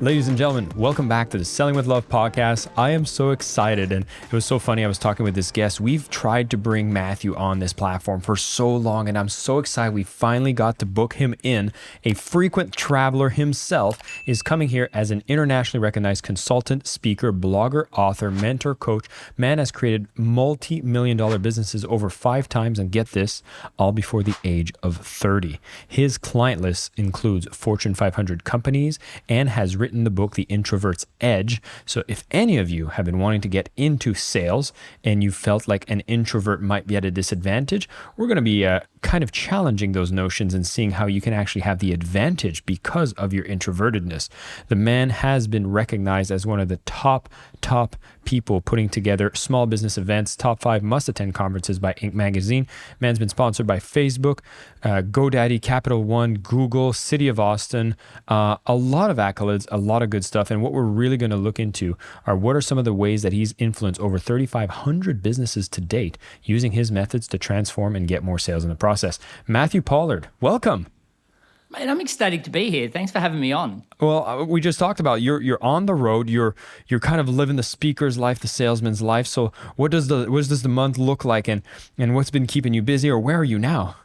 Ladies and gentlemen, welcome back to the Selling with Love podcast. I am so excited, and it was so funny. I was talking with this guest. We've tried to bring Matthew on this platform for so long, and I'm so excited we finally got to book him in. A frequent traveler himself is coming here as an internationally recognized consultant, speaker, blogger, author, mentor, coach. Man has created multi-million-dollar businesses over 5 times, and get this, all before the age of 30. His client list includes Fortune 500 companies and has written the book, The Introvert's Edge. So if any of you have been wanting to get into sales and you felt like an introvert might be at a disadvantage, we're going to be kind of challenging those notions and seeing how you can actually have the advantage because of your introvertedness. The man has been recognized as one of the top people putting together small business events, top 5 must-attend conferences by Inc. magazine. Man's been sponsored by Facebook, GoDaddy, Capital One, Google, City of Austin, a lot of accolades, a lot of good stuff. And what we're really going to look into are what are some of the ways that he's influenced over 3,500 businesses to date using his methods to transform and get more sales in the process. Matthew Pollard, welcome. Man, I'm ecstatic to be here. Thanks for having me on. Well, we just talked about you're on the road. You're kind of living the speaker's life, the salesman's life. So what does the month look like, and what's been keeping you busy, or where are you now?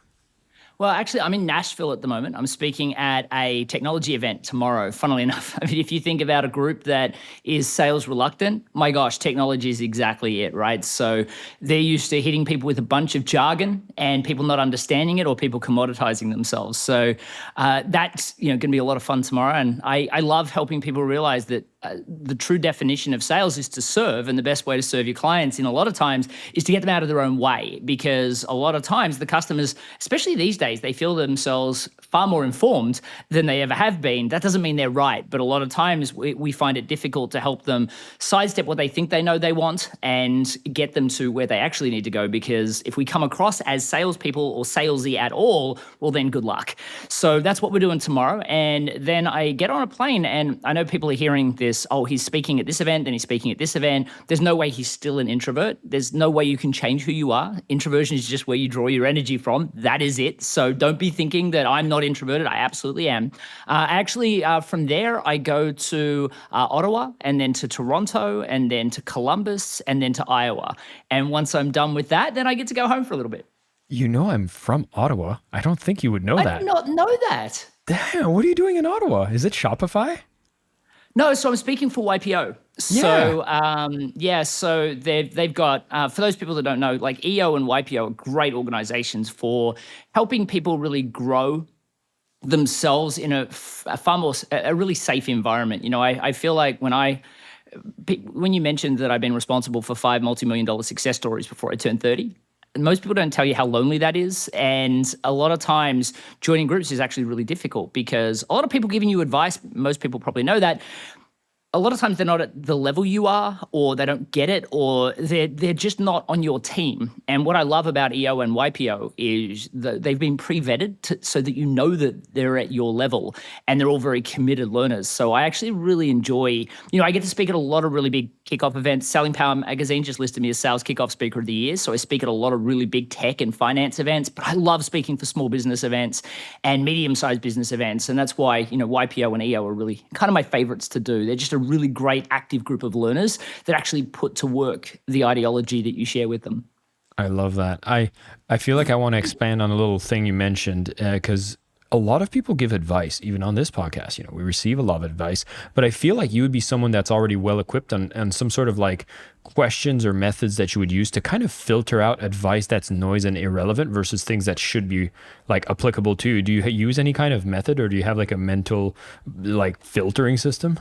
Well, actually, I'm in Nashville at the moment. I'm speaking at a technology event tomorrow, funnily enough. I mean, if you think about a group that is sales reluctant, my gosh, technology is exactly it, right? So they're used to hitting people with a bunch of jargon and people not understanding it or people commoditizing themselves. So that's going to be a lot of fun tomorrow. And I love helping people realize that the true definition of sales is to serve, and the best way to serve your clients in a lot of times is to get them out of their own way, because a lot of times the customers, especially these days, they feel themselves far more informed than they ever have been. That doesn't mean they're right, but a lot of times we find it difficult to help them sidestep what they think they know they want and get them to where they actually need to go, because if we come across as salespeople or salesy at all, well then good luck. So that's what we're doing tomorrow, and then I get on a plane, and I know people are hearing this, oh, he's speaking at this event, then he's speaking at this event. There's no way he's still an introvert. There's no way you can change who you are. Introversion is just where you draw your energy from. That is it. So don't be thinking that I'm not introverted. I absolutely am. From there, I go to Ottawa, and then to Toronto, and then to Columbus, and then to Iowa. And once I'm done with that, then I get to go home for a little bit. You know I'm from Ottawa. I don't think you would know that. I did not know that. Damn, what are you doing in Ottawa? Is it Shopify? No, so I'm speaking for YPO. So they've got, for those people that don't know, like EO and YPO are great organizations for helping people really grow themselves in a really safe environment. You know, I feel like when you mentioned that I've been responsible for 5 multi-million-dollar success stories before I turned 30, most people don't tell you how lonely that is. And a lot of times joining groups is actually really difficult, because a lot of people giving you advice, most people probably know that, a lot of times they're not at the level you are, or they don't get it, or they're just not on your team. And what I love about EO and YPO is that they've been pre-vetted so that you know that they're at your level, and they're all very committed learners. So I actually really enjoy, I get to speak at a lot of really big kickoff events. Selling Power magazine just listed me as Sales Kickoff Speaker of the Year. So I speak at a lot of really big tech and finance events, but I love speaking for small business events and medium-sized business events. And that's why, YPO and EO are really kind of my favorites to do. They're just a really great active group of learners that actually put to work the ideology that you share with them. I love that. I feel like I want to expand on a little thing you mentioned, because a lot of people give advice, even on this podcast. We receive a lot of advice, but I feel like you would be someone that's already well equipped on some sort of like questions or methods that you would use to kind of filter out advice that's noise and irrelevant versus things that should be like applicable to you. Do you use any kind of method, or do you have like a mental like filtering system?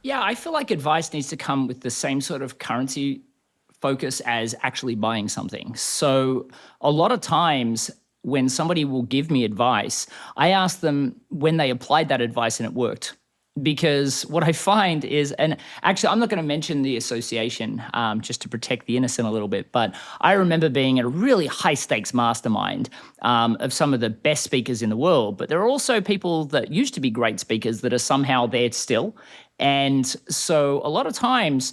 Yeah, I feel like advice needs to come with the same sort of currency focus as actually buying something. So a lot of times when somebody will give me advice, I ask them when they applied that advice and it worked. Because what I find is, and actually I'm not going to mention the association just to protect the innocent a little bit, but I remember being at a really high stakes mastermind of some of the best speakers in the world, but there are also people that used to be great speakers that are somehow there still. And so a lot of times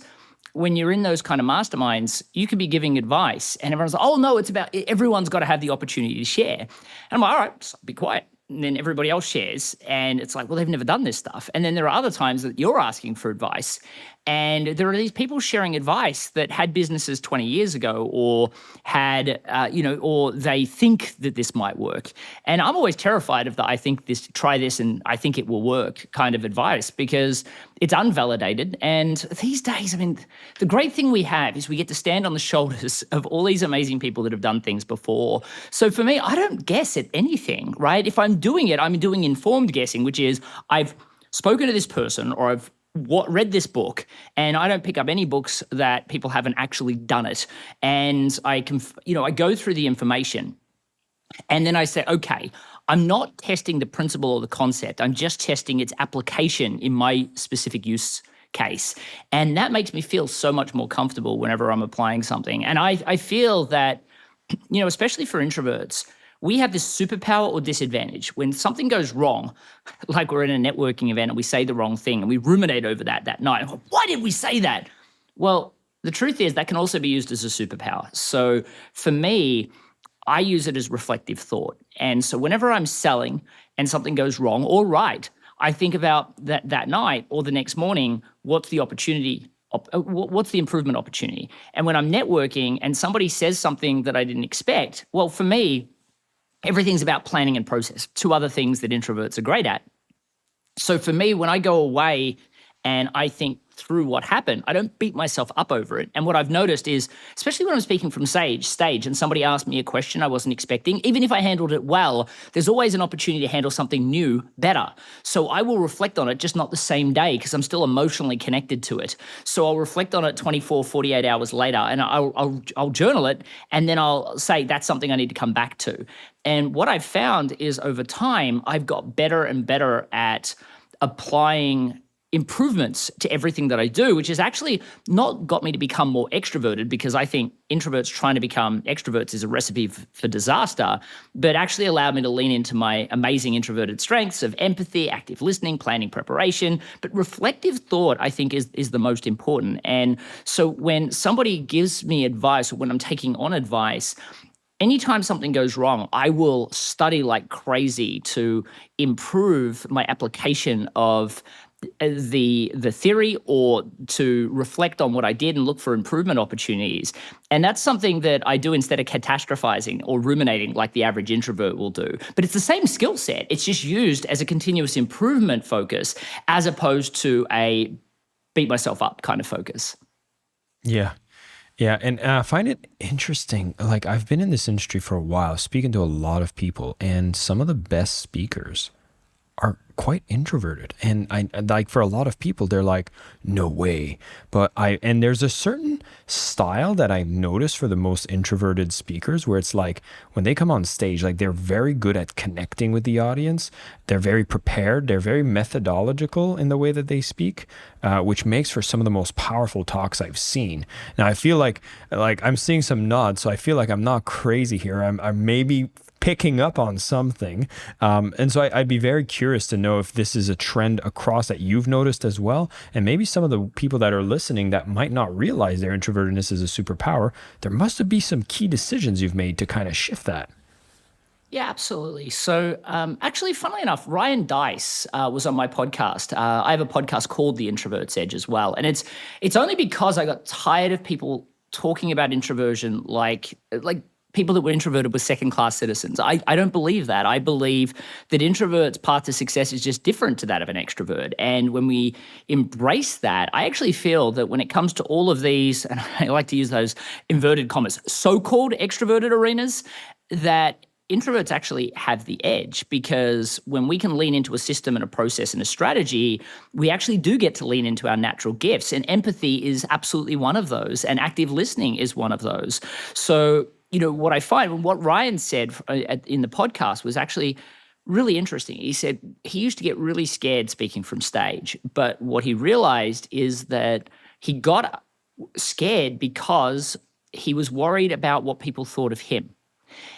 when you're in those kind of masterminds, you could be giving advice and everyone's like, oh no, it's about, everyone's got to have the opportunity to share. And I'm like, all right, so be quiet. and then everybody else shares, and it's like, well, they've never done this stuff. And then there are other times that you're asking for advice, and there are these people sharing advice that had businesses 20 years ago, or had, or they think that this might work. And I'm always terrified of the I think this, try this, and I think it will work kind of advice, because it's unvalidated. And these days, I mean, the great thing we have is we get to stand on the shoulders of all these amazing people that have done things before. So for me, I don't guess at anything, right? If I'm doing it, I'm doing informed guessing, which is I've spoken to this person, or I've read this book, and I don't pick up any books that people haven't actually done it. And I can, I go through the information, and then I say, okay, I'm not testing the principle or the concept. I'm just testing its application in my specific use case. And that makes me feel so much more comfortable whenever I'm applying something. And I feel that, especially for introverts, we have this superpower or disadvantage. When something goes wrong, like we're in a networking event and we say the wrong thing and we ruminate over that night. Why did we say that? Well, the truth is that can also be used as a superpower. So for me, I use it as reflective thought. And so whenever I'm selling and something goes wrong or right, I think about that night or the next morning, what's the opportunity? What's the improvement opportunity? And when I'm networking and somebody says something that I didn't expect, well, for me, everything's about planning and process, two other things that introverts are great at. So for me, when I go away and I think through what happened, I don't beat myself up over it. And what I've noticed is, especially when I'm speaking from stage and somebody asked me a question I wasn't expecting, even if I handled it well, there's always an opportunity to handle something new better. So I will reflect on it, just not the same day, because I'm still emotionally connected to it. So I'll reflect on it 24, 48 hours later, and I'll journal it, and then I'll say that's something I need to come back to. And what I've found is over time, I've got better and better at applying improvements to everything that I do, which has actually not got me to become more extroverted, because I think introverts trying to become extroverts is a recipe for disaster, but actually allowed me to lean into my amazing introverted strengths of empathy, active listening, planning, preparation. But reflective thought, I think, is the most important. And so when somebody gives me advice, or when I'm taking on advice, anytime something goes wrong, I will study like crazy to improve my application of the theory, or to reflect on what I did and look for improvement opportunities. And that's something that I do instead of catastrophizing or ruminating like the average introvert will do. But it's the same skill set. It's just used as a continuous improvement focus, as opposed to a beat myself up kind of focus. Yeah. Yeah. And I find it interesting. Like, I've been in this industry for a while, speaking to a lot of people, and some of the best speakers are quite introverted. And I like, for a lot of people, they're like, no way. And there's a certain style that I've noticed for the most introverted speakers, where it's like when they come on stage, like they're very good at connecting with the audience. They're very prepared. They're very methodological in the way that they speak, which makes for some of the most powerful talks I've seen. Now, I feel like I'm seeing some nods, so I feel like I'm not crazy here. I'm maybe picking up on something. And so I'd be very curious to know if this is a trend across that you've noticed as well. And maybe some of the people that are listening that might not realize their introvertedness is a superpower, there must be some key decisions you've made to kind of shift that. Yeah, absolutely. So actually, funnily enough, Ryan Dice was on my podcast. I have a podcast called The Introvert's Edge as well. And it's only because I got tired of people talking about introversion like people that were introverted were second-class citizens. I don't believe that. I believe that introverts' path to success is just different to that of an extrovert. And when we embrace that, I actually feel that when it comes to all of these, and I like to use those inverted commas, so-called extroverted arenas, that introverts actually have the edge, because when we can lean into a system and a process and a strategy, we actually do get to lean into our natural gifts. And empathy is absolutely one of those, and active listening is one of those. So, what I find, what Ryan said in the podcast was actually really interesting. He said he used to get really scared speaking from stage, but what he realized is that he got scared because he was worried about what people thought of him.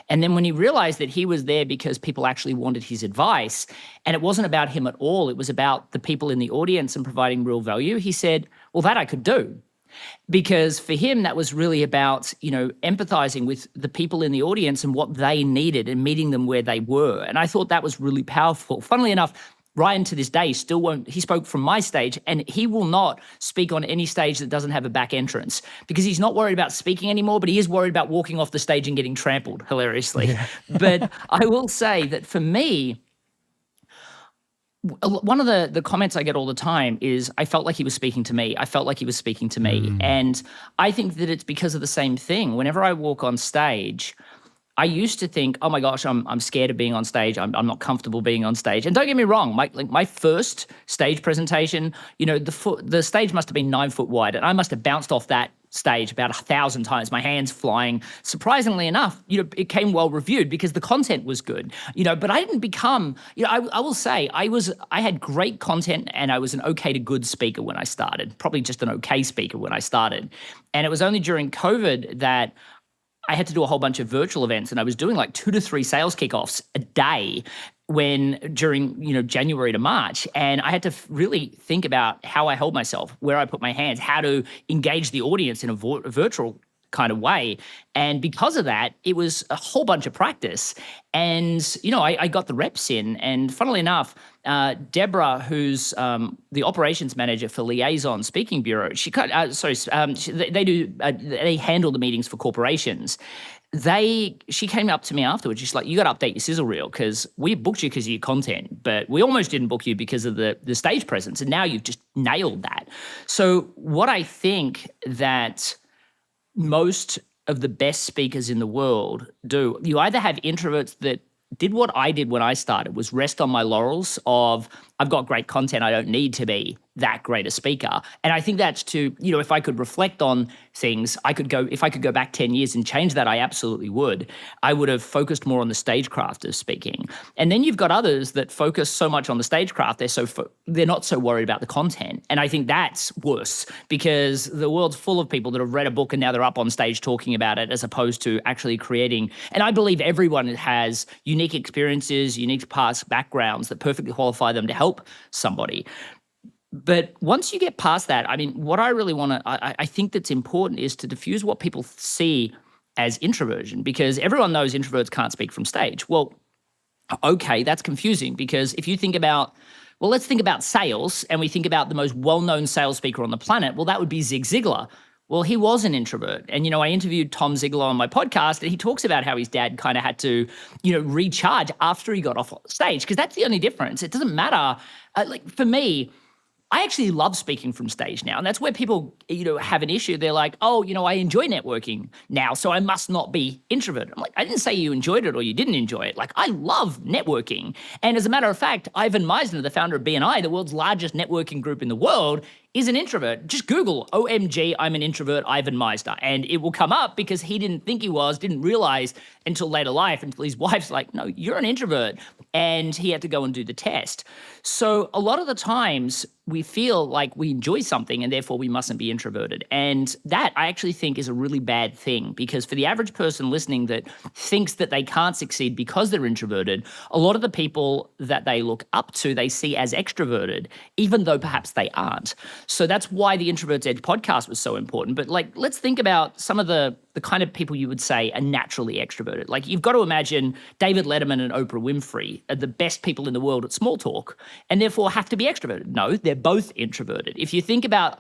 And then when he realized that he was there because people actually wanted his advice, and it wasn't about him at all, it was about the people in the audience and providing real value, he said, well, that I could do. because for him that was really about empathizing with the people in the audience and what they needed and meeting them where they were. And I thought that was really powerful. Funnily enough, Ryan to this day still won't, he spoke from my stage, and he will not speak on any stage that doesn't have a back entrance, because he's not worried about speaking anymore, but he is worried about walking off the stage and getting trampled hilariously. Yeah. But I will say that for me, one of the comments I get all the time is, I felt like he was speaking to me. I felt like he was speaking to me. And I think that it's because of the same thing. Whenever I walk on stage, I used to think, oh my gosh, I'm scared of being on stage. I'm not comfortable being on stage. And don't get me wrong, my first stage presentation, the stage must have been 9 foot wide, and I must have bounced off that stage about 1,000 times, my hands flying. Surprisingly enough, it came well reviewed because the content was good. But I didn't become, I will say I had great content, and I was an okay to good speaker when I started, probably just an okay speaker when I started. And it was only during COVID that I had to do a whole bunch of virtual events, and I was doing like 2 to 3 sales kickoffs a day during January to March. And I had to really think about how I held myself, where I put my hands, how to engage the audience in a virtual kind of way. And because of that, it was a whole bunch of practice. And, I got the reps in. And funnily enough, Deborah, who's the operations manager for Liaison Speaking Bureau, they handle the meetings for corporations. She came up to me afterwards. She's like, you got to update your sizzle reel, because we booked you because of your content, but we almost didn't book you because of the stage presence. And now you've just nailed that. So what I think that most of the best speakers in the world do, you either have introverts that did what I did when I started, was rest on my laurels of, I've got great content, I don't need to be that great a speaker. And I think that's if I could reflect on things, if I could go back 10 years and change that, I absolutely would. I would have focused more on the stagecraft of speaking. And then you've got others that focus so much on the stagecraft, they're not so worried about the content. And I think that's worse, because the world's full of people that have read a book and now they're up on stage talking about it, as opposed to actually creating. And I believe everyone has unique experiences, unique past backgrounds that perfectly qualify them to help somebody. But once you get past that, what I really I think that's important is to diffuse what people see as introversion, because everyone knows introverts can't speak from stage. Well, okay, that's confusing, because if you think about, let's think about sales, and we think about the most well-known sales speaker on the planet, that would be Zig Ziglar. Well, he was an introvert. And, I interviewed Tom Ziglar on my podcast, and he talks about how his dad kind of had to, recharge after he got off stage, because that's the only difference. It doesn't matter. For me, I actually love speaking from stage now. And that's where people, have an issue. They're like, oh, I enjoy networking now, so I must not be introverted. I'm like, I didn't say you enjoyed it or you didn't enjoy it. Like, I love networking. And as a matter of fact, Ivan Meisner, the founder of BNI, the world's largest networking group in the world, is an introvert. Just Google, OMG, I'm an introvert, Ivan Meisner. And it will come up, because he didn't think he was, didn't realize until later life, until his wife's like, no, you're an introvert. And he had to go and do the test. So a lot of the times we feel like we enjoy something and therefore we mustn't be introverted. And that I actually think is a really bad thing, because for the average person listening that thinks that they can't succeed because they're introverted, a lot of the people that they look up to, they see as extroverted, even though perhaps they aren't. So that's why the Introvert's Edge podcast was so important. But let's think about some of the kind of people you would say are naturally extroverted. Like, you've got to imagine David Letterman and Oprah Winfrey are the best people in the world at small talk, and therefore have to be extroverted. No, they're both introverted. If you think about,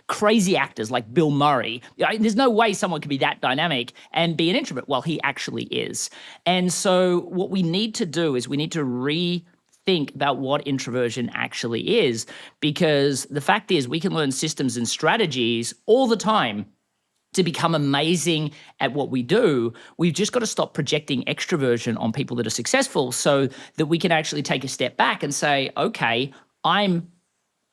crazy actors like Bill Murray, there's no way someone can be that dynamic and be an introvert. Well, he actually is. And so what we need to do is we need to think about what introversion actually is, because the fact is we can learn systems and strategies all the time to become amazing at what we do. We've just got to stop projecting extroversion on people that are successful, so that we can actually take a step back and say, okay, I'm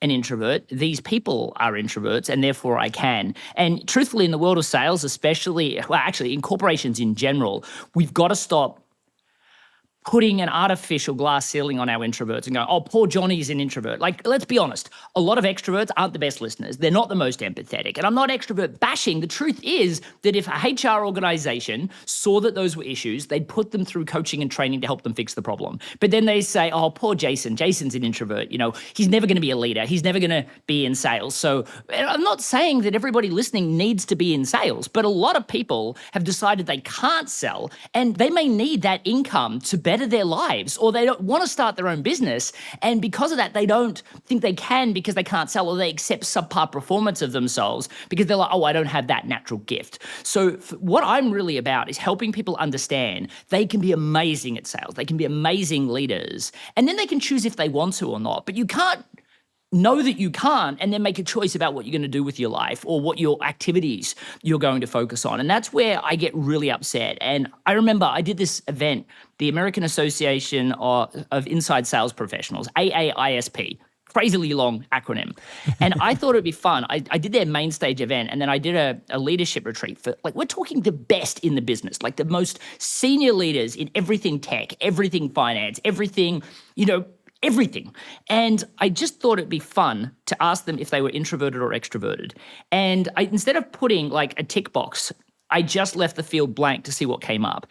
an introvert, these people are introverts, and therefore I can. And truthfully, in the world of sales, especially, in corporations in general, we've got to stop putting an artificial glass ceiling on our introverts and going, oh, poor Johnny's an introvert. Like, let's be honest, a lot of extroverts aren't the best listeners. They're not the most empathetic. And I'm not extrovert bashing. The truth is that if a HR organization saw that those were issues, they'd put them through coaching and training to help them fix the problem. But then they say, oh, poor Jason. Jason's an introvert. He's never going to be a leader. He's never going to be in sales. So I'm not saying that everybody listening needs to be in sales, but a lot of people have decided they can't sell, and they may need that income to better their lives, or they don't want to start their own business. And because of that, they don't think they can because they can't sell, or they accept subpar performance of themselves because they're like, oh, I don't have that natural gift. So what I'm really about is helping people understand they can be amazing at sales. They can be amazing leaders, and then they can choose if they want to or not. But you can't know that you can't and then make a choice about what you're going to do with your life or what your activities you're going to focus on. And that's where I get really upset. And I remember I did this event, the American Association of Inside Sales Professionals, AAISP, crazily long acronym. And I thought it'd be fun. I did their main stage event, and then I did a leadership retreat for, like, we're talking the best in the business, like the most senior leaders in everything tech, everything finance, everything, everything. And I just thought it'd be fun to ask them if they were introverted or extroverted. And instead of putting like a tick box, I just left the field blank to see what came up.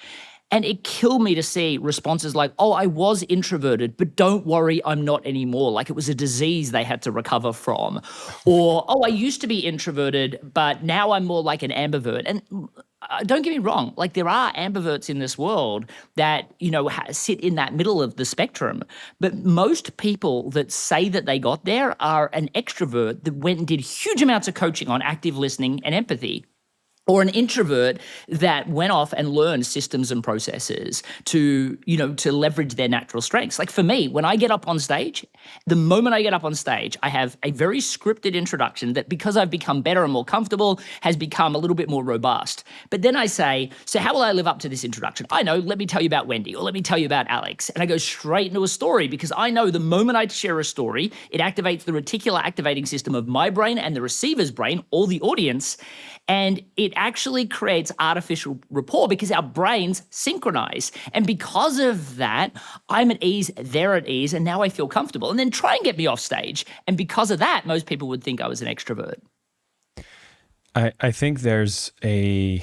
And it killed me to see responses like, oh, I was introverted, but don't worry, I'm not anymore. Like it was a disease they had to recover from. Or, oh, I used to be introverted, but now I'm more like an ambivert. And don't get me wrong, like there are ambiverts in this world that, sit in that middle of the spectrum. But most people that say that they got there are an extrovert that went and did huge amounts of coaching on active listening and empathy, or an introvert that went off and learned systems and processes to leverage their natural strengths. Like for me, when I get up on stage, the moment I get up on stage, I have a very scripted introduction that, because I've become better and more comfortable, has become a little bit more robust. But then I say, so how will I live up to this introduction? I know, let me tell you about Wendy, or let me tell you about Alex. And I go straight into a story, because I know the moment I share a story, it activates the reticular activating system of my brain and the receiver's brain, or the audience. And it actually creates artificial rapport because our brains synchronize. And because of that, I'm at ease, they're at ease, and now I feel comfortable. And then try and get me off stage. And because of that, most people would think I was an extrovert. I think there's a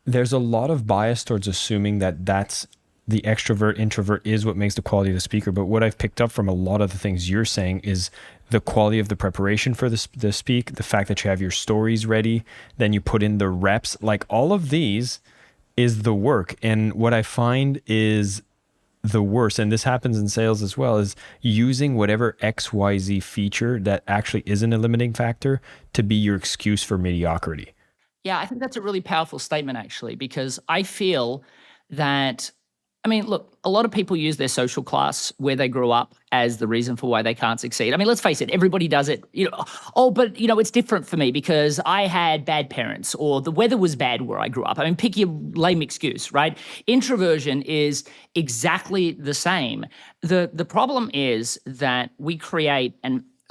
lot of bias towards assuming that that's the extrovert introvert is what makes the quality of the speaker. But what I've picked up from a lot of the things you're saying is the quality of the preparation for the speak, the fact that you have your stories ready, then you put in the reps, like all of these is the work. And what I find is the worst, and this happens in sales as well, is using whatever XYZ feature that actually isn't a limiting factor to be your excuse for mediocrity. Yeah, I think that's a really powerful statement, actually, because I feel that, look, a lot of people use their social class, where they grew up, as the reason for why they can't succeed. Let's face it, everybody does it. It's different for me because I had bad parents, or the weather was bad where I grew up. Pick your lame excuse, right? Introversion is exactly the same. The problem is that we create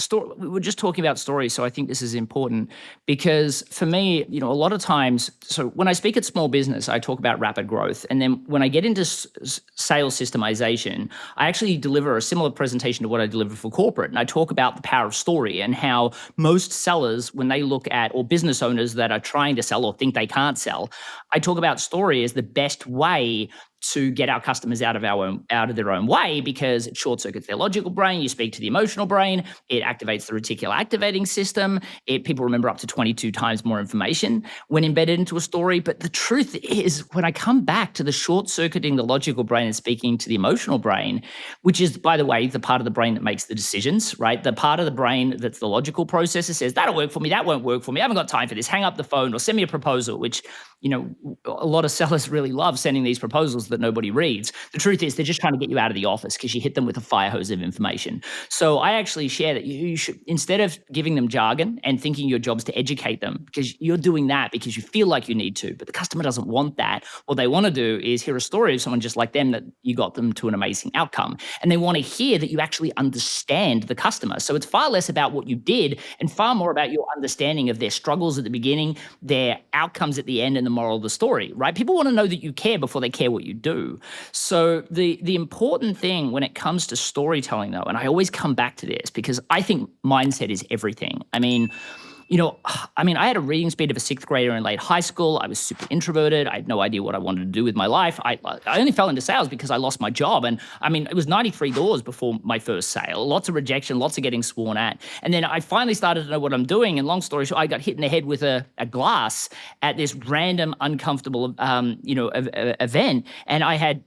we were just talking about stories, so I think this is important because for me, a lot of times, so when I speak at small business, I talk about rapid growth. And then when I get into sales systemization, I actually deliver a similar presentation to what I deliver for corporate. And I talk about the power of story and how most sellers, when they look at, or business owners that are trying to sell or think they can't sell, I talk about story as the best way to get our customers out of their own way, because it short circuits their logical brain. You speak to the emotional brain, it activates the reticular activating system. People remember up to 22 times more information when embedded into a story. But the truth is, when I come back to the short circuiting the logical brain and speaking to the emotional brain, which is, by the way, the part of the brain that makes the decisions, right? The part of the brain that's the logical processor says, that'll work for me, that won't work for me, I haven't got time for this, hang up the phone or send me a proposal, which, a lot of sellers really love sending these proposals that nobody reads. The truth is, they're just trying to get you out of the office because you hit them with a fire hose of information. So I actually share that you should, instead of giving them jargon and thinking your job's to educate them, because you're doing that because you feel like you need to, but the customer doesn't want that. What they want to do is hear a story of someone just like them that you got them to an amazing outcome. And they want to hear that you actually understand the customer. So it's far less about what you did and far more about your understanding of their struggles at the beginning, their outcomes at the end, and the the moral of the story, right? People want to know that you care before they care what you do. So the important thing when it comes to storytelling, though, and I always come back to this because I think mindset is everything. I had a reading speed of a sixth grader in late high school. I was super introverted. I had no idea what I wanted to do with my life. I only fell into sales because I lost my job. And it was 93 doors before my first sale, lots of rejection, lots of getting sworn at. And then I finally started to know what I'm doing. And long story short, I got hit in the head with a glass at this random uncomfortable, event. And I had,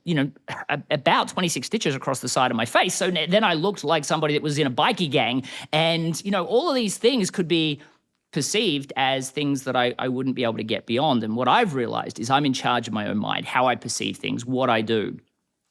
about 26 stitches across the side of my face. So then I looked like somebody that was in a bikie gang. And, all of these things could be perceived as things that I wouldn't be able to get beyond. And what I've realized is I'm in charge of my own mind, how I perceive things, what I do.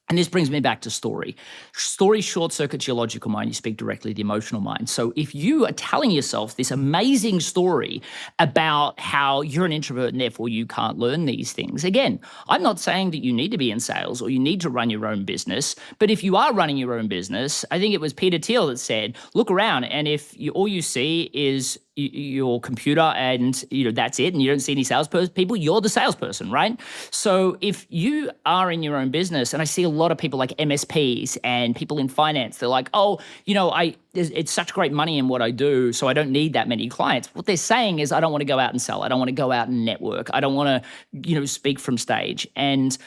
And this brings me back to story. Story short circuits your logical mind. You speak directly to the emotional mind. So if you are telling yourself this amazing story about how you're an introvert and therefore you can't learn these things, again, I'm not saying that you need to be in sales or you need to run your own business. But if you are running your own business, I think it was Peter Thiel that said, look around, and if all you see is your computer and that's it, and you don't see any people, you're the salesperson, right? So if you are in your own business, and I see a lot of people like MSPs and people in finance, they're like, it's such great money in what I do, so I don't need that many clients. What they're saying is, I don't want to go out and sell. I don't want to go out and network. I don't want to, speak from stage. And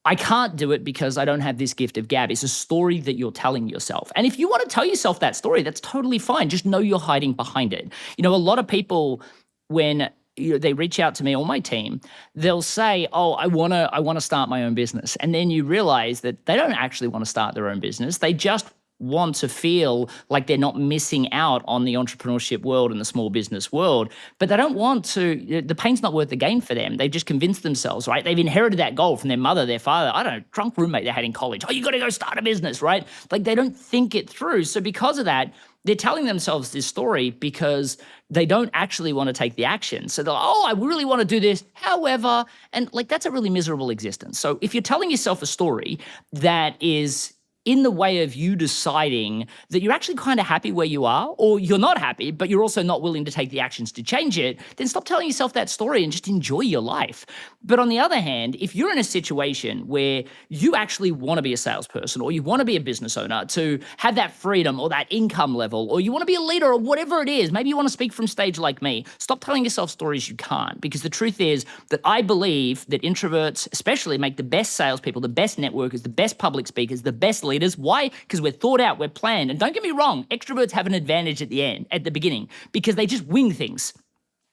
I can't do it because I don't have this gift of gab. It's a story that you're telling yourself. And if you want to tell yourself that story, that's totally fine. Just know you're hiding behind it. A lot of people, when they reach out to me or my team, they'll say, I want to start my own business. And then you realize that they don't actually want to start their own business. They just want to feel like they're not missing out on the entrepreneurship world and the small business world, but they don't want to, the pain's not worth the gain for them. They've just convinced themselves, right? They've inherited that goal from their mother, their father, I don't know, drunk roommate they had in college. You got to go start a business, right? Like they don't think it through. So because of that, they're telling themselves this story because they don't actually want to take the action. So they're like, I really want to do this. However, and like that's a really miserable existence. So if you're telling yourself a story that is in the way of you deciding that you're actually kind of happy where you are, or you're not happy, but you're also not willing to take the actions to change it, then stop telling yourself that story and just enjoy your life. But on the other hand, if you're in a situation where you actually want to be a salesperson, or you want to be a business owner to have that freedom or that income level, or you want to be a leader or whatever it is, maybe you want to speak from stage like me, stop telling yourself stories you can't. Because the truth is that I believe that introverts especially make the best salespeople, the best networkers, the best public speakers, the best leaders. Why? Because we're thought out, we're planned. And don't get me wrong, extroverts have an advantage at the beginning, because they just wing things.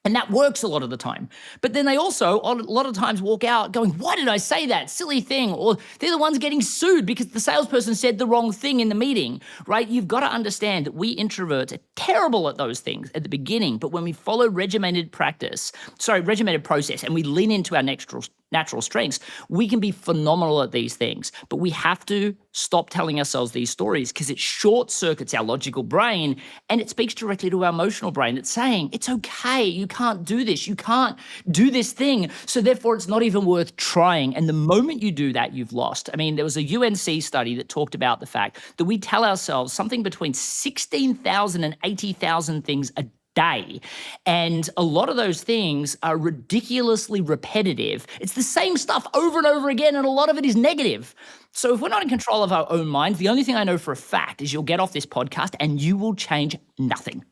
And that works a lot of the time. But then they also, a lot of times, walk out going, why did I say that silly thing? Or they're the ones getting sued because the salesperson said the wrong thing in the meeting, right? You've got to understand that we introverts are terrible at those things at the beginning. But when we follow regimented process, and we lean into our natural strengths, we can be phenomenal at these things. But we have to stop telling ourselves these stories, because it short circuits our logical brain, and it speaks directly to our emotional brain that's saying, it's okay, you can't do this, you can't do this thing, so therefore it's not even worth trying. And the moment you do that, you've lost. There was a UNC study that talked about the fact that we tell ourselves something between 16,000 and 80,000 things a day. And a lot of those things are ridiculously repetitive. It's the same stuff over and over again, and a lot of it is negative. So if we're not in control of our own minds, the only thing I know for a fact is you'll get off this podcast and you will change nothing.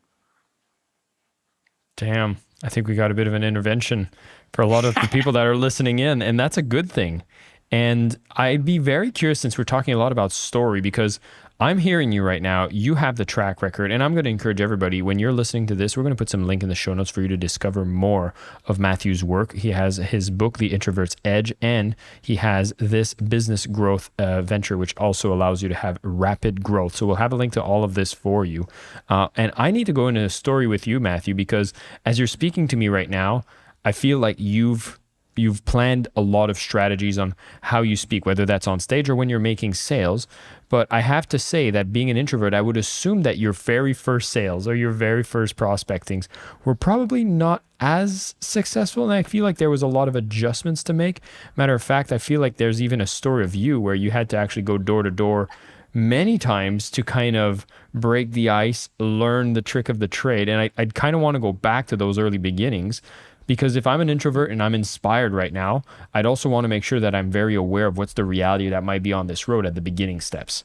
Damn, I think we got a bit of an intervention for a lot of the people that are listening in, and that's a good thing. And I'd be very curious, since we're talking a lot about story, because I'm hearing you right now. You have the track record, and I'm going to encourage everybody, when you're listening to this, we're going to put some link in the show notes for you to discover more of Matthew's work. He has his book, The Introvert's Edge, and he has this business growth venture, which also allows you to have rapid growth. So we'll have a link to all of this for you. And I need to go into a story with you, Matthew, because as you're speaking to me right now, I feel like you've planned a lot of strategies on how you speak, whether that's on stage or when you're making sales. But I have to say that being an introvert, I would assume that your very first sales or your very first prospectings were probably not as successful. And I feel like there was a lot of adjustments to make. Matter of fact, I feel like there's even a story of you where you had to actually go door to door many times to kind of break the ice, learn the trick of the trade. And I'd kind of want to go back to those early beginnings. Because if I'm an introvert and I'm inspired right now, I'd also want to make sure that I'm very aware of what's the reality that might be on this road at the beginning steps.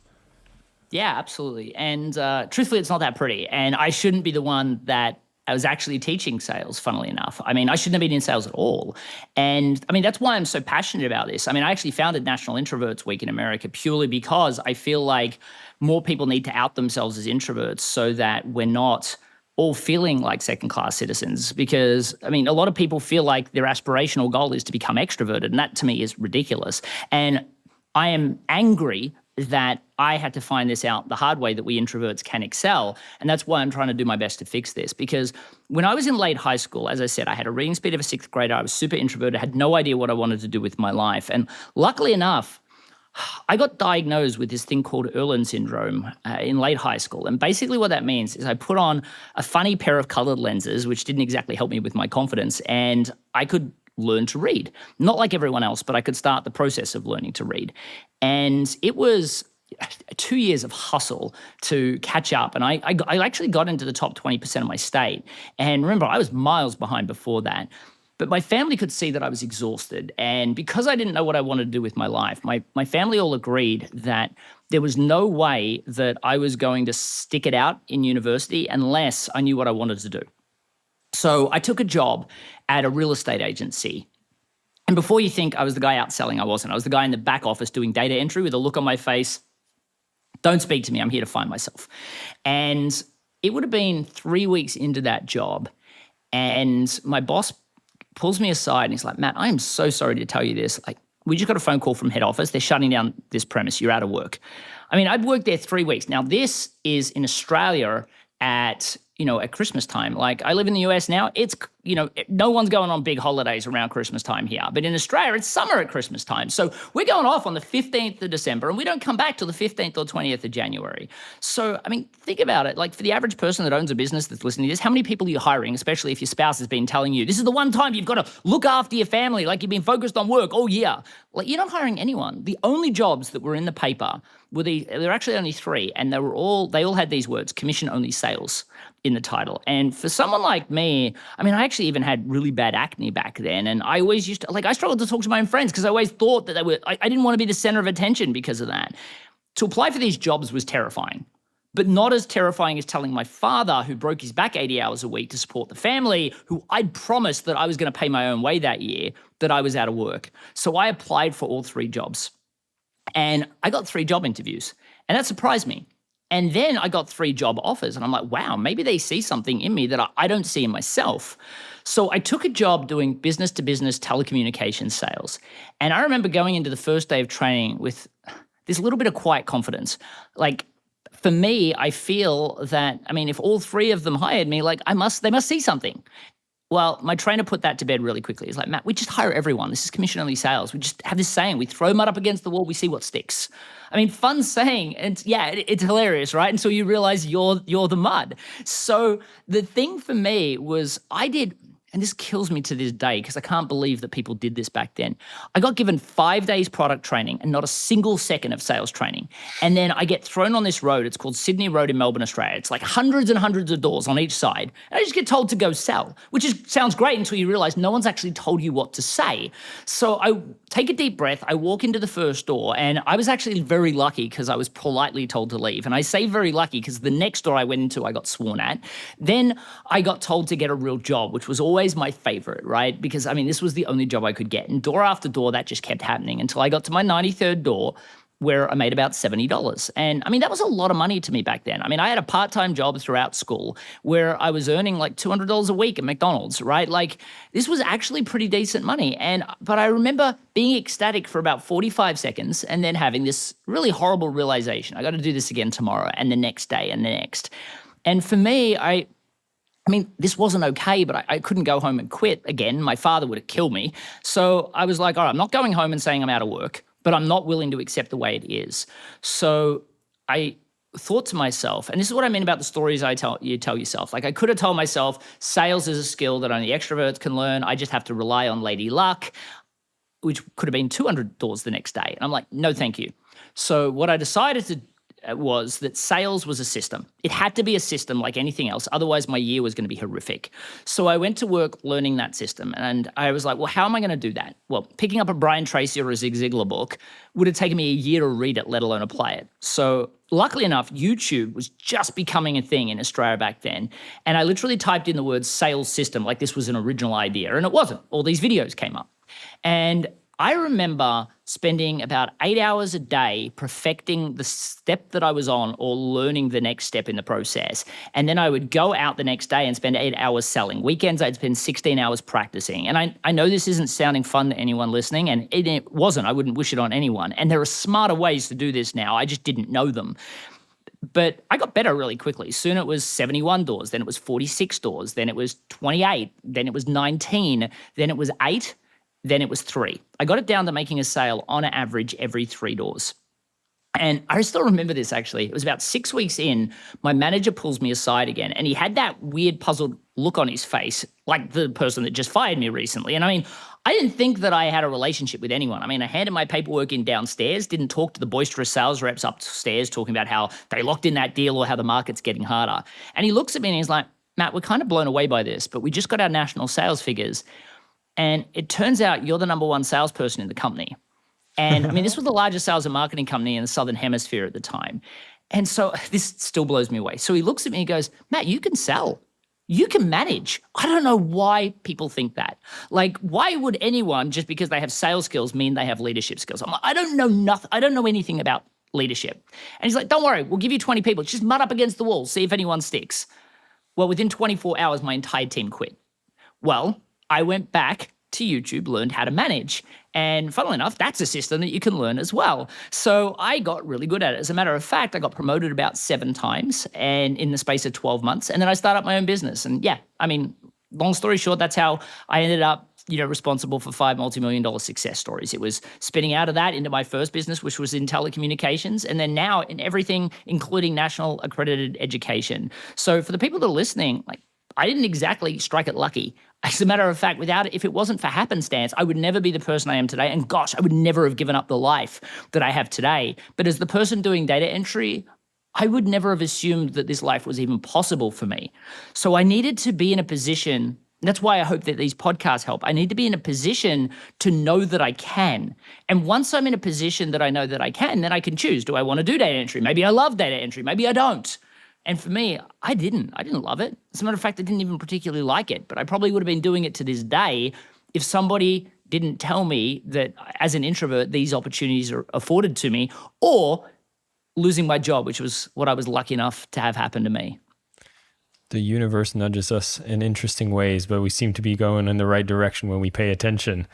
Yeah, absolutely. And truthfully, it's not that pretty. And I shouldn't be the one that I was actually teaching sales, funnily enough. I mean, I shouldn't have been in sales at all. And I mean, that's why I'm so passionate about this. I mean, I actually founded National Introverts Week in America purely because I feel like more people need to out themselves as introverts so that we're not all feeling like second class citizens. Because, I mean, a lot of people feel like their aspirational goal is to become extroverted. And that to me is ridiculous. And I am angry that I had to find this out the hard way, that we introverts can excel. And that's why I'm trying to do my best to fix this. Because when I was in late high school, as I said, I had a reading speed of a sixth grader. I was super introverted, had no idea what I wanted to do with my life. And luckily enough, I got diagnosed with this thing called Erlen syndrome in late high school. And basically what that means is I put on a funny pair of colored lenses, which didn't exactly help me with my confidence, and I could learn to read. Not like everyone else, but I could start the process of learning to read. And it was 2 years of hustle to catch up. And I actually got into the top 20% of my state. And remember, I was miles behind before that. But my family could see that I was exhausted. And because I didn't know what I wanted to do with my life, my family all agreed that there was no way that I was going to stick it out in university unless I knew what I wanted to do. So I took a job at a real estate agency. And before you think I was the guy out selling, I wasn't. I was the guy in the back office doing data entry with a look on my face. Don't speak to me. I'm here to find myself. And it would have been 3 weeks into that job. And my boss pulls me aside and he's like, Matt, I am so sorry to tell you this. Like, we just got a phone call from head office. They're shutting down this premise. You're out of work. I mean, I'd worked there 3 weeks. Now, this is in Australia at Christmas time. Like, I live in the US now. It's, no one's going on big holidays around Christmas time here. But in Australia, it's summer at Christmas time. So we're going off on the 15th of December and we don't come back till the 15th or 20th of January. So, I mean, think about it. Like, for the average person that owns a business that's listening to this, how many people are you hiring, especially if your spouse has been telling you, this is the one time you've got to look after your family, like you've been focused on work all year. Like, you're not hiring anyone. The only jobs that were in the paper there were actually only 3, and they all had these words, commission only sales, in the title. And for someone like me, I mean, I actually even had really bad acne back then. And I always used to, I struggled to talk to my own friends because I always thought that I didn't want to be the center of attention because of that. To apply for these jobs was terrifying, but not as terrifying as telling my father, who broke his back 80 hours a week to support the family, who I'd promised that I was going to pay my own way that year, that I was out of work. So I applied for all 3 jobs. And I got 3 job interviews, and that surprised me. And then I got 3 job offers, and I'm like, wow, maybe they see something in me that I don't see in myself. So I took a job doing business-to-business telecommunications sales. And I remember going into the first day of training with this little bit of quiet confidence. Like, for me, I feel that, I mean, if all 3 of them hired me, like, they must see something. Well, my trainer put that to bed really quickly. He's like, Matt, we just hire everyone. This is commission-only sales. We just have this saying. We throw mud up against the wall. We see what sticks. I mean, fun saying. And yeah, it's hilarious, right? Until you realize you're the mud. So the thing for me was and this kills me to this day because I can't believe that people did this back then. I got given 5 days product training and not a single second of sales training. And then I get thrown on this road. It's called Sydney Road in Melbourne, Australia. It's like hundreds and hundreds of doors on each side. And I just get told to go sell, which sounds great until you realize no one's actually told you what to say. So I take a deep breath. I walk into the first door, and I was actually very lucky because I was politely told to leave. And I say very lucky because the next door I went into, I got sworn at. Then I got told to get a real job, which was always my favorite, right? Because, I mean, this was the only job I could get. And door after door, that just kept happening until I got to my 93rd door, where I made about $70. And I mean, that was a lot of money to me back then. I mean, I had a part-time job throughout school where I was earning like $200 a week at McDonald's, right? Like, this was actually pretty decent money. But I remember being ecstatic for about 45 seconds and then having this really horrible realization. I got to do this again tomorrow and the next day and the next. And for me, I mean, this wasn't okay, but I couldn't go home and quit again. My father would have killed me. So I was like, all right, I'm not going home and saying I'm out of work, but I'm not willing to accept the way it is. So I thought to myself, and this is what I mean about the stories you tell yourself. Like, I could have told myself, sales is a skill that only extroverts can learn. I just have to rely on Lady Luck, which could have been $200 the next day. And I'm like, no, thank you. So what I decided to was that sales was a system. It had to be a system like anything else. Otherwise, my year was going to be horrific. So I went to work learning that system. And I was like, well, how am I going to do that? Well, picking up a Brian Tracy or a Zig Ziglar book would have taken me a year to read it, let alone apply it. So luckily enough, YouTube was just becoming a thing in Australia back then. And I literally typed in the word sales system like this was an original idea. And it wasn't. All these videos came up. And I remember spending about 8 hours a day perfecting the step that I was on or learning the next step in the process. And then I would go out the next day and spend 8 hours selling. Weekends, I'd spend 16 hours practicing. And I know this isn't sounding fun to anyone listening, and it wasn't. I wouldn't wish it on anyone. And there are smarter ways to do this now. I just didn't know them. But I got better really quickly. Soon it was 71 doors, then it was 46 doors, then it was 28, then it was 19, then it was 8, then it was 3. I got it down to making a sale on average every 3 doors. And I still remember this actually. It was about 6 weeks in, my manager pulls me aside again, and he had that weird puzzled look on his face, like the person that just fired me recently. And I mean, I didn't think that I had a relationship with anyone. I mean, I handed my paperwork in downstairs, didn't talk to the boisterous sales reps upstairs talking about how they locked in that deal or how the market's getting harder. And he looks at me and he's like, Matt, we're kind of blown away by this, but we just got our national sales figures. And it turns out you're the number one salesperson in the company. And I mean, this was the largest sales and marketing company in the Southern Hemisphere at the time. And so this still blows me away. So he looks at me and goes, Matt, you can sell. You can manage. I don't know why people think that. Like, why would anyone, just because they have sales skills, mean they have leadership skills? I'm like, I don't know nothing. I don't know anything about leadership. And he's like, don't worry, we'll give you 20 people. Just mud up against the wall, see if anyone sticks. Well, within 24 hours, my entire team quit. Well, I went back to YouTube, learned how to manage. And funnily enough, that's a system that you can learn as well. So I got really good at it. As a matter of fact, I got promoted about 7 times and in the space of 12 months. And then I started up my own business. And yeah, I mean, long story short, that's how I ended up, responsible for 5 multi-million-dollar success stories. It was spinning out of that into my first business, which was in telecommunications, and then now in everything, including national accredited education. So for the people that are listening, like, I didn't exactly strike it lucky. As a matter of fact, if it wasn't for happenstance, I would never be the person I am today. And gosh, I would never have given up the life that I have today. But as the person doing data entry, I would never have assumed that this life was even possible for me. So I needed to be in a position. That's why I hope that these podcasts help. I need to be in a position to know that I can. And once I'm in a position that I know that I can, then I can choose. Do I want to do data entry? Maybe I love data entry. Maybe I don't. And for me, I didn't love it. As a matter of fact, I didn't even particularly like it, but I probably would have been doing it to this day if somebody didn't tell me that as an introvert, these opportunities are afforded to me, or losing my job, which was what I was lucky enough to have happen to me. The universe nudges us in interesting ways, but we seem to be going in the right direction when we pay attention.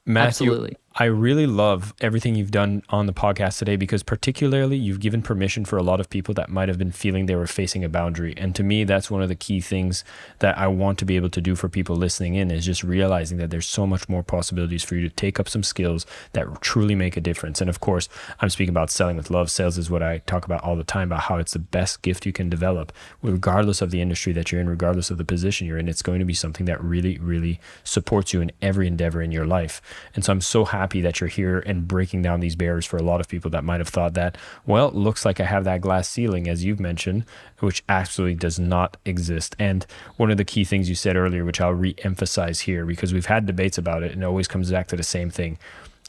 Matthew, Absolutely. I really love everything you've done on the podcast today, because particularly you've given permission for a lot of people that might have been feeling they were facing a boundary. And to me, that's one of the key things that I want to be able to do for people listening in, is just realizing that there's so much more possibilities for you to take up some skills that truly make a difference. And of course, I'm speaking about selling with love. Sales is what I talk about all the time, about how it's the best gift you can develop, regardless of the industry that you're in, regardless of the position you're in. It's going to be something that really, really supports you in every endeavor in your life. And so I'm so happy that you're here and breaking down these barriers for a lot of people that might have thought that, well, it looks like I have that glass ceiling, as you've mentioned, which absolutely does not exist. And one of the key things you said earlier, which I'll re-emphasize here, because we've had debates about it and it always comes back to the same thing.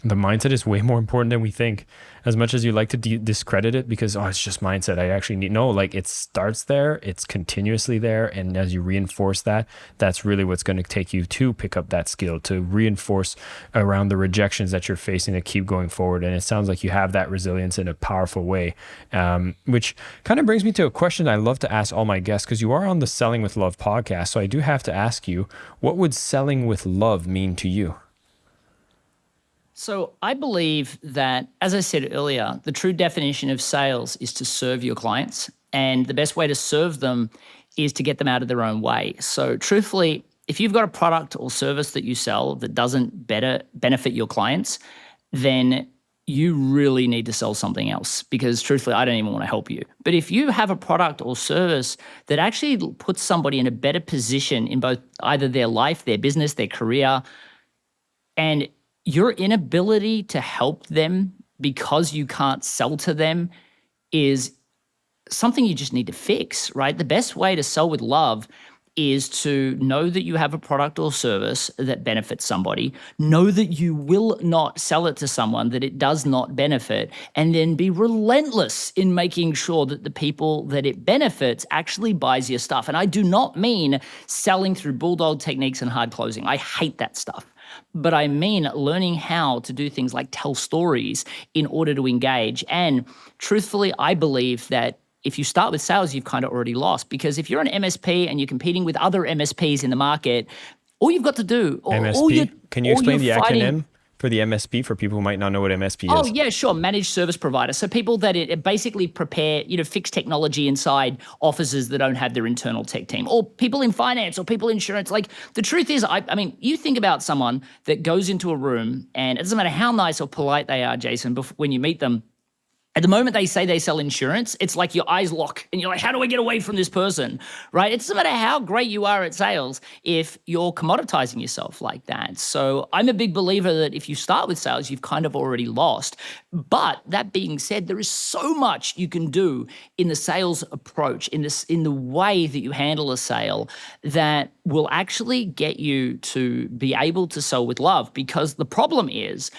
The mindset is way more important than we think. As much as you like to discredit it because, it's just mindset, I actually need, no, like, it starts there, it's continuously there. And as you reinforce that, that's really what's going to take you to pick up that skill, to reinforce around the rejections that you're facing to keep going forward. And it sounds like you have that resilience in a powerful way, which kind of brings me to a question I love to ask all my guests, because you are on the Selling with Love podcast. So I do have to ask you, what would selling with love mean to you? So I believe that, as I said earlier, the true definition of sales is to serve your clients. And the best way to serve them is to get them out of their own way. So truthfully, if you've got a product or service that you sell that doesn't benefit your clients, then you really need to sell something else, because truthfully, I don't even want to help you. But if you have a product or service that actually puts somebody in a better position in both either their life, their business, their career, and your inability to help them because you can't sell to them is something you just need to fix, right? The best way to sell with love is to know that you have a product or service that benefits somebody, know that you will not sell it to someone that it does not benefit, and then be relentless in making sure that the people that it benefits actually buys your stuff. And I do not mean selling through bulldog techniques and hard closing. I hate that stuff. But I mean learning how to do things like tell stories in order to engage. And truthfully, I believe that if you start with sales, you've kind of already lost, because if you're an MSP and you're competing with other MSPs in the market, all you've got to do, MSP. Can you explain the fighting, acronym for the MSP for people who might not know what MSP oh, is? yeah, sure. Managed service provider. So people that it basically prepare, fix technology inside offices that don't have their internal tech team, or people in finance, or people in insurance. Like, the truth is, I mean, you think about someone that goes into a room, and it doesn't matter how nice or polite they are, Jason, when you meet them, at the moment they say they sell insurance, it's like your eyes lock and you're like, how do I get away from this person, right? It doesn't matter how great you are at sales if you're commoditizing yourself like that. So I'm a big believer that if you start with sales, you've kind of already lost. But that being said, there is so much you can do in the sales approach, in the way that you handle a sale, that will actually get you to be able to sell with love. Because the problem is,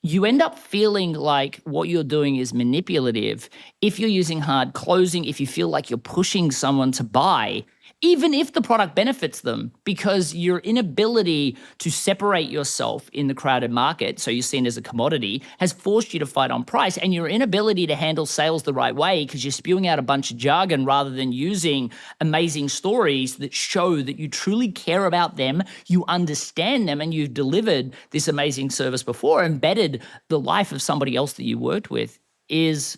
you end up feeling like what you're doing is manipulative if you're using hard closing, if you feel like you're pushing someone to buy, even if the product benefits them, because your inability to separate yourself in the crowded market, so you're seen as a commodity, has forced you to fight on price. And your inability to handle sales the right way, because you're spewing out a bunch of jargon rather than using amazing stories that show that you truly care about them, you understand them, and you've delivered this amazing service before, embedded the life of somebody else that you worked with, is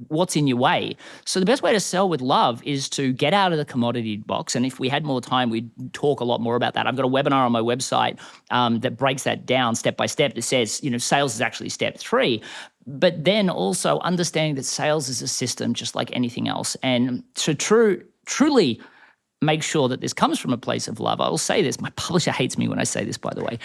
what's in your way. So the best way to sell with love is to get out of the commodity box. And if we had more time, we'd talk a lot more about that. I've got a webinar on my website that breaks that down step by step, that says, sales is actually step 3. But then also understanding that sales is a system just like anything else. And to truly make sure that this comes from a place of love, I will say this. My publisher hates me when I say this, by the way.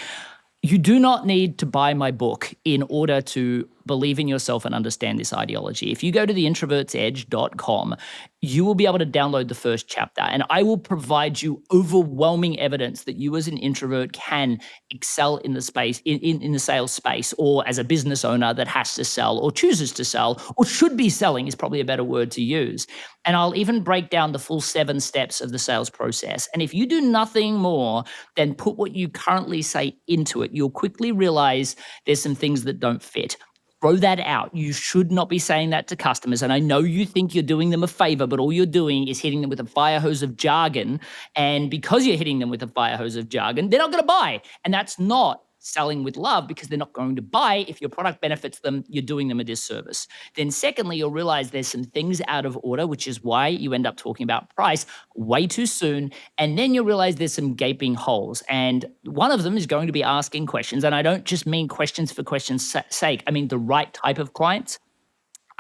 You do not need to buy my book in order to believe in yourself and understand this ideology. If you go to theintrovertsedge.com, you will be able to download the first chapter, and I will provide you overwhelming evidence that you as an introvert can excel in the space, in the sales space, or as a business owner that has to sell or chooses to sell or should be selling is probably a better word to use. And I'll even break down the full 7 steps of the sales process. And if you do nothing more than put what you currently say into it, you'll quickly realize there's some things that don't fit. Throw that out. You should not be saying that to customers. And I know you think you're doing them a favor, but all you're doing is hitting them with a fire hose of jargon. And because you're hitting them with a fire hose of jargon, they're not going to buy. And that's not selling with love, because they're not going to buy. If your product benefits them, you're doing them a disservice. Then secondly, you'll realize there's some things out of order, which is why you end up talking about price way too soon. And then you'll realize there's some gaping holes. And one of them is going to be asking questions. And I don't just mean questions for questions' sake. I mean the right type of clients,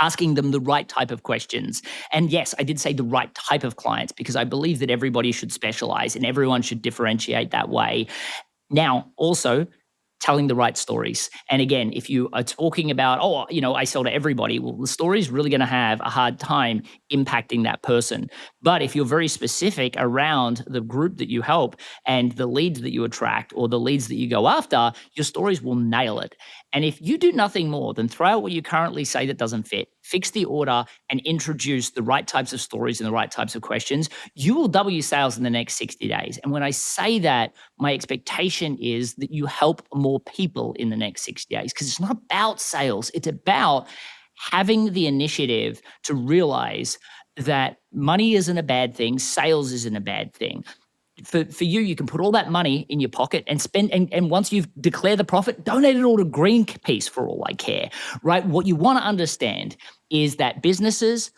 asking them the right type of questions. And yes, I did say the right type of clients, because I believe that everybody should specialize and everyone should differentiate that way. Now, also, telling the right stories. And again, if you are talking about, I sell to everybody, well, the story is really going to have a hard time impacting that person. But if you're very specific around the group that you help and the leads that you attract or the leads that you go after, your stories will nail it. And if you do nothing more than throw out what you currently say that doesn't fit, fix the order, and introduce the right types of stories and the right types of questions, you will double your sales in the next 60 days. And when I say that, my expectation is that you help more people in the next 60 days, because it's not about sales. It's about having the initiative to realize that money isn't a bad thing. Sales isn't a bad thing. For you, you can put all that money in your pocket and spend, and once you've declared the profit, donate it all to Greenpeace for all I care, right? What you want to understand is that businesses,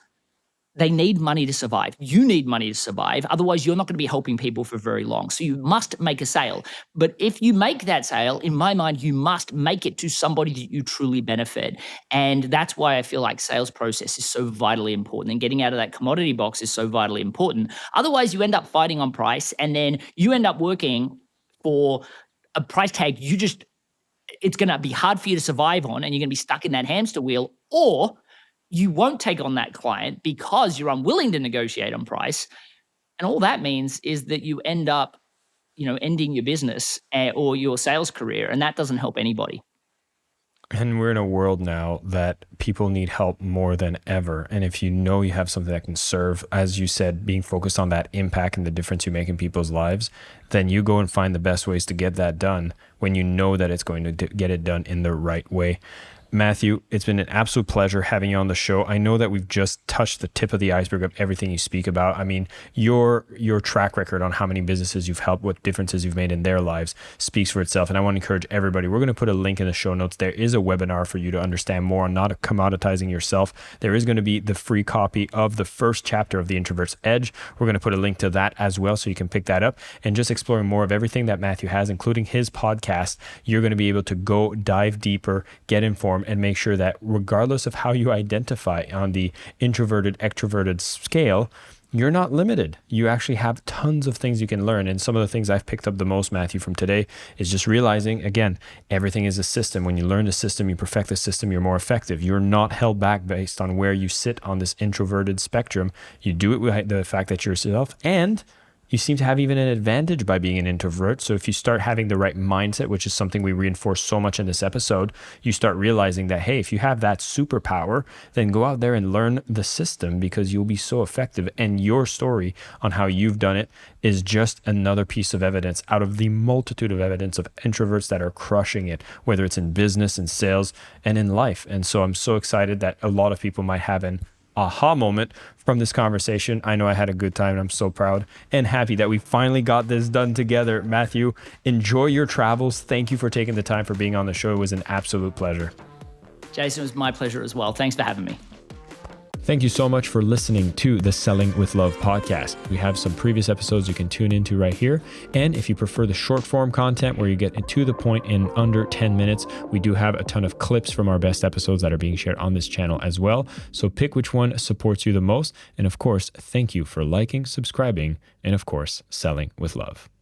they need money to survive. You need money to survive. Otherwise, you're not going to be helping people for very long. So you must make a sale. But if you make that sale, in my mind, you must make it to somebody that you truly benefit. And that's why I feel like sales process is so vitally important, and getting out of that commodity box is so vitally important. Otherwise, you end up fighting on price, and then you end up working for a price tag it's going to be hard for you to survive on, and you're going to be stuck in that hamster wheel. Or you won't take on that client because you're unwilling to negotiate on price. And all that means is that you end up, ending your business or your sales career. And that doesn't help anybody. And we're in a world now that people need help more than ever. And if you know you have something that can serve, as you said, being focused on that impact and the difference you make in people's lives, then you go and find the best ways to get that done when you know that it's going to get it done in the right way. Matthew, it's been an absolute pleasure having you on the show. I know that we've just touched the tip of the iceberg of everything you speak about. I mean, your track record on how many businesses you've helped, what differences you've made in their lives speaks for itself. And I want to encourage everybody. We're going to put a link in the show notes. There is a webinar for you to understand more on not commoditizing yourself. There is going to be the free copy of the first chapter of The Introvert's Edge. We're going to put a link to that as well, so you can pick that up. And just exploring more of everything that Matthew has, including his podcast, you're going to be able to go dive deeper, get informed, and make sure that regardless of how you identify on the introverted, extroverted scale, you're not limited. You actually have tons of things you can learn. And some of the things I've picked up the most, Matthew, from today is just realizing, again, everything is a system. When you learn the system, you perfect the system, you're more effective. You're not held back based on where you sit on this introverted spectrum. You do it with the fact that you're yourself, and you seem to have even an advantage by being an introvert. So if you start having the right mindset, which is something we reinforce so much in this episode, you start realizing that, hey, if you have that superpower, then go out there and learn the system, because you'll be so effective. And your story on how you've done it is just another piece of evidence out of the multitude of evidence of introverts that are crushing it, whether it's in business and sales and in life. And so I'm so excited that a lot of people might have an aha moment from this conversation. I know I had a good time, and I'm so proud and happy that we finally got this done together. Matthew, enjoy your travels. Thank you for taking the time for being on the show. It was an absolute pleasure. Jason, it was my pleasure as well. Thanks for having me. Thank you so much for listening to the Selling with Love podcast. We have some previous episodes you can tune into right here. And if you prefer the short form content where you get to the point in under 10 minutes, we do have a ton of clips from our best episodes that are being shared on this channel as well. So pick which one supports you the most. And of course, thank you for liking, subscribing, and of course, selling with love.